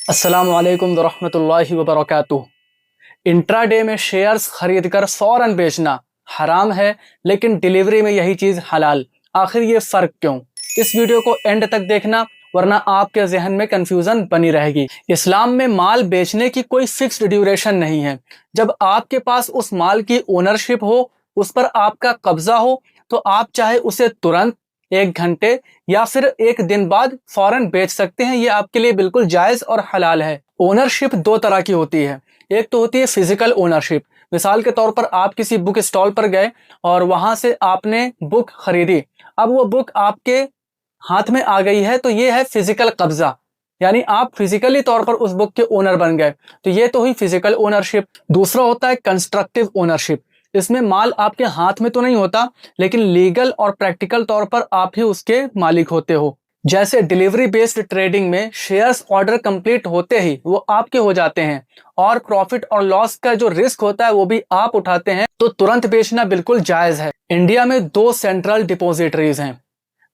अस्सलाम वालेकुम वरहमतुल्लाहि वबरकातुह। इंट्राडे में शेयर्स खरीद कर फौरन बेचना हराम है, लेकिन डिलीवरी में यही चीज़ हलाल। आखिर ये फ़र्क क्यों? इस वीडियो को एंड तक देखना, वरना आपके जहन में कंफ्यूजन बनी रहेगी। इस्लाम में माल बेचने की कोई फिक्स्ड ड्यूरेशन नहीं है। जब आपके पास उस माल की ओनरशिप हो, उस पर आपका कब्जा हो, तो आप चाहे उसे तुरंत, एक घंटे या फिर एक दिन बाद फौरन बेच सकते हैं। ये आपके लिए बिल्कुल जायज़ और हलाल है। ओनरशिप दो तरह की होती है। एक तो होती है फिजिकल ओनरशिप। मिसाल के तौर पर आप किसी बुक स्टॉल पर गए और वहां से आपने बुक खरीदी। अब वो बुक आपके हाथ में आ गई है, तो ये है फिजिकल कब्जा, यानी आप फिजिकली तौर पर उस बुक के ओनर बन गए। तो ये तो हुई फिजिकल ओनरशिप। दूसरा होता है कंस्ट्रक्टिव ओनरशिप। इसमें माल आपके हाथ में तो नहीं होता, लेकिन लीगल और प्रैक्टिकल तौर पर आप ही उसके मालिक होते हो। जैसे डिलीवरी बेस्ड ट्रेडिंग में शेयर्स ऑर्डर कंप्लीट होते ही वो आपके हो जाते हैं, और प्रॉफिट और लॉस का जो रिस्क होता है वो भी आप उठाते हैं, तो तुरंत बेचना बिल्कुल जायज है। इंडिया में दो सेंट्रल डिपॉजिटरीज हैं।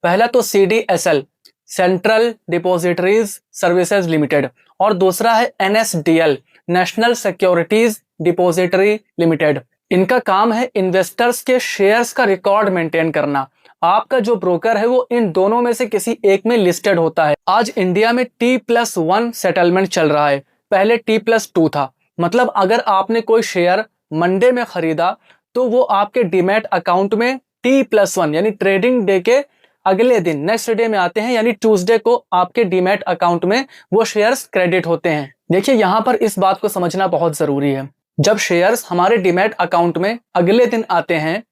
पहला तो CDSL, central depositories services limited, और दूसरा है NSDL, national securities depository limited. इनका काम है इन्वेस्टर्स के शेयर्स का रिकॉर्ड मेंटेन करना। आपका जो ब्रोकर है वो इन दोनों में से किसी एक में लिस्टेड होता है। आज इंडिया में T+1 सेटलमेंट चल रहा है, पहले T+2 था। मतलब अगर आपने कोई शेयर मंडे में खरीदा तो वो आपके डीमैट अकाउंट में T+1 यानी ट्रेडिंग डे के अगले दिन, नेक्स्ट डे में आते हैं, यानी ट्यूसडे को आपके डीमैट अकाउंट में वो शेयर्स क्रेडिट होते हैं। देखिए, यहाँ पर इस बात को समझना बहुत जरूरी है। जब शेयर्स हमारे डीमैट अकाउंट में अगले दिन आते हैं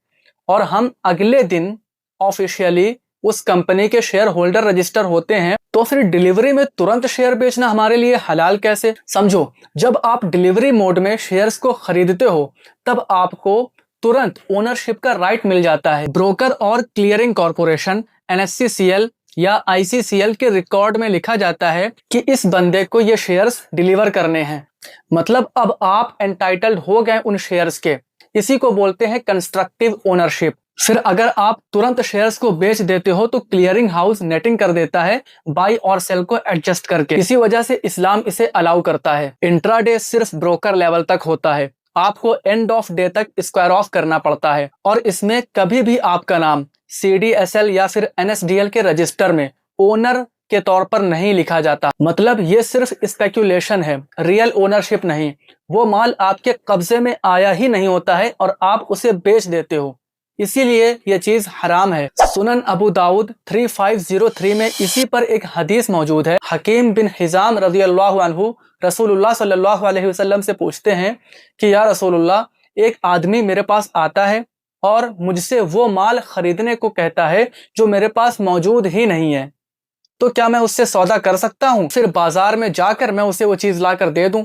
और हम अगले दिन ऑफिशियली उस कंपनी के शेयर होल्डर रजिस्टर होते हैं, तो फिर डिलीवरी में तुरंत शेयर बेचना हमारे लिए हलाल कैसे? समझो, जब आप डिलीवरी मोड में शेयर्स को खरीदते हो तब आपको तुरंत ओनरशिप का राइट मिल जाता है। ब्रोकर और क्लियरिंग कॉर्पोरेशन NSCCL या ICCL के रिकॉर्ड में लिखा जाता है कि इस बंदे को ये शेयर्स डिलीवर करने हैं। मतलब अब आप एंटाइटल्ड हो गए उन शेयर्स के। इसी को बोलते हैं कंस्ट्रक्टिव ओनरशिप। फिर अगर आप तुरंत शेयर्स को बेच देते हो तो क्लियरिंग हाउस नेटिंग कर देता है, बाई और सेल को एडजस्ट करके। इसी वजह से इस्लाम इसे अलाउ करता है। इंट्राडे सिर्फ ब्रोकर लेवल तक होता है, आपको एंड ऑफ डे तक स्क्वायर ऑफ करना पड़ता है, और इसमें कभी भी आपका नाम CDSL या फिर NSDL के रजिस्टर में ओनर के तौर पर नहीं लिखा जाता। मतलब ये सिर्फ स्पेक्यूलेशन है, रियल ओनरशिप नहीं। वो माल आपके कब्जे में आया ही नहीं होता है और आप उसे बेच देते हो, इसीलिए ये चीज हराम है। सुनन अबू दाऊद 3503 में इसी पर एक हदीस मौजूद है। हकीम बिन हिजाम रज़ियल्लाहु अन्हु रसूलुल्लाह सल्लल्लाहु अलैहि वसल्लम से पूछते हैं कि या रसूलुल्लाह, एक आदमी मेरे पास आता है और मुझसे वो माल खरीदने को कहता है जो मेरे पास मौजूद ही नहीं है, तो क्या मैं उससे सौदा कर सकता हूँ? फिर बाजार में जाकर मैं उसे वो चीज़ ला कर दे दूँ?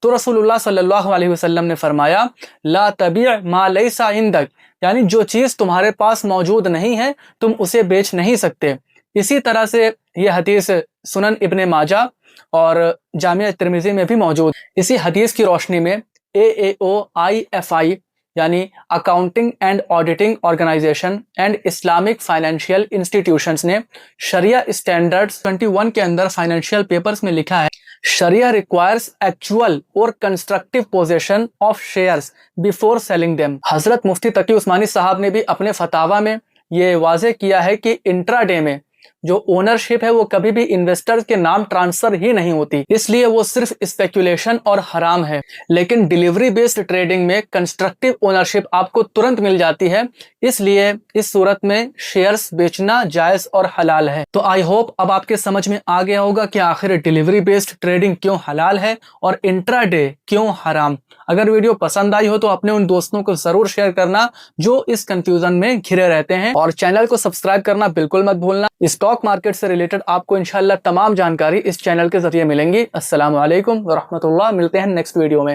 तो रसूलुल्लाह सल्लल्लाहु अलैहि वसल्लम ने फरमाया, ला तबीअ मा लैसा इंदक, यानी जो चीज़ तुम्हारे पास मौजूद नहीं है तुम उसे बेच नहीं सकते। इसी तरह से ये हदीस सुनन इब्ने माजा और जामिया तिर्मिज़ी में भी मौजूद। इसी हदीस की रोशनी में AAOIFI यानी accounting and auditing organization and Islamic financial institutions ने शरिया स्टैंडर्ड्स 21 के अंदर फाइनेंशियल पेपर्स में लिखा है, शरिया रिक्वायर्स एक्चुअल और constructive possession of shares before selling them. हजरत मुफ्ती तकी उस्मानी साहब ने भी अपने फतावा में ये वाज़े किया है कि इंट्राडे में जो ओनरशिप है वो कभी भी इन्वेस्टर्स के नाम ट्रांसफर ही नहीं होती, इसलिए वो सिर्फ स्पेक्यूलेशन और हराम है। लेकिन डिलीवरी बेस्ड ट्रेडिंग में कंस्ट्रक्टिव ओनरशिप आपको तुरंत मिल जाती है, इसलिए इस सूरत में शेयर्स बेचना जायज और हलाल है। तो आई होप अब आपके समझ में आ गया होगा कि आखिर डिलीवरी बेस्ड ट्रेडिंग क्यों हलाल है और इंट्राडे क्यों हराम। अगर वीडियो पसंद आई हो तो अपने उन दोस्तों को जरूर शेयर करना जो इस कंफ्यूजन में घिरे रहते हैं, और चैनल को सब्सक्राइब करना बिल्कुल मत भूलना। स्टॉक मार्केट से रिलेटेड आपको इंशाल्लाह तमाम जानकारी इस चैनल के जरिए मिलेंगी। अस्सलाम वालेकुम व रहमतुल्लाह। मिलते हैं नेक्स्ट वीडियो में।